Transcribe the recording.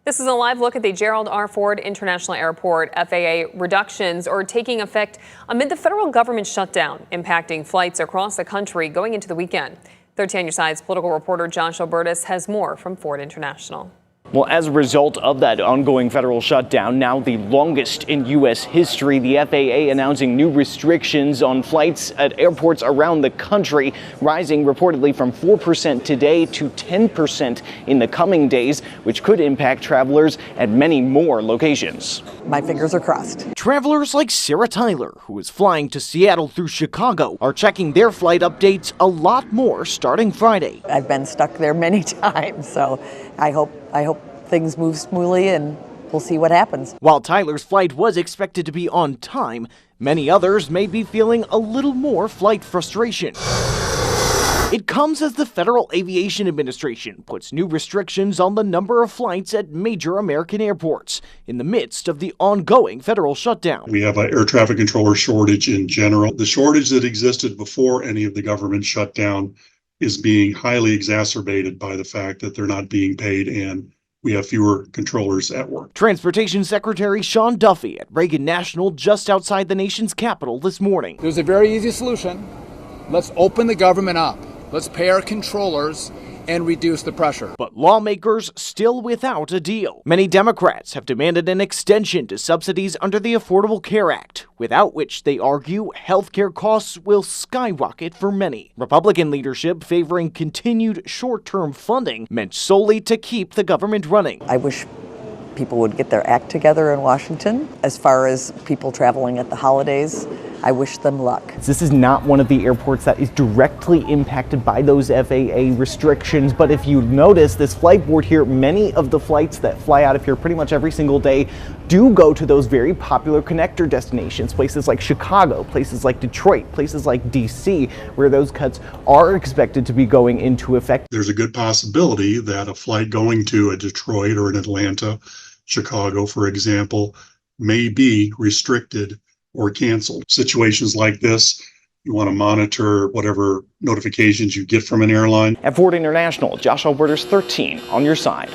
This is a live look at the Gerald R. Ford International Airport. FAA reductions are taking effect amid the federal government shutdown, impacting flights across the country going into the weekend. 13 on your side's political reporter Josh Albertus has more from Ford International. Well, as a result of that ongoing federal shutdown, now the longest in U.S. history, the FAA announcing new restrictions on flights at airports around the country, rising reportedly from 4% today to 10% in the coming days, which could impact travelers at many more locations. My fingers are crossed. Travelers like Sarah Tyler, who is flying to Seattle through Chicago, are checking their flight updates a lot more starting Friday. I've been stuck there many times, so I hope things move smoothly and we'll see what happens. While Tyler's flight was expected to be on time, many others may be feeling a little more flight frustration. It comes as the Federal Aviation Administration puts new restrictions on the number of flights at major American airports in the midst of the ongoing federal shutdown. We have an air traffic controller shortage in general. The shortage that existed before any of the government shutdown is being highly exacerbated by the fact that they're not being paid and we have fewer controllers at work. Transportation Secretary Sean Duffy at Reagan National just outside the nation's capital this morning. There's a very easy solution. Let's open the government up. Let's pay our controllers and reduce the pressure. But lawmakers still without a deal. Many Democrats have demanded an extension to subsidies under the Affordable Care Act, without which they argue healthcare costs will skyrocket for many. Republican leadership favoring continued short-term funding meant solely to keep the government running. I wish people would get their act together in Washington. As far as people traveling at the holidays, I wish them luck. This is not one of the airports that is directly impacted by those FAA restrictions, but if you notice this flight board here, many of the flights that fly out of here pretty much every single day do go to those very popular connector destinations, places like Chicago, places like Detroit, places like DC, where those cuts are expected to be going into effect. There's a good possibility that a flight going to a Detroit or an Atlanta, Chicago, for example, may be restricted or canceled. Situations like this, you want to monitor whatever notifications you get from an airline. At Ford International, Josh Albertus, 13 on your side.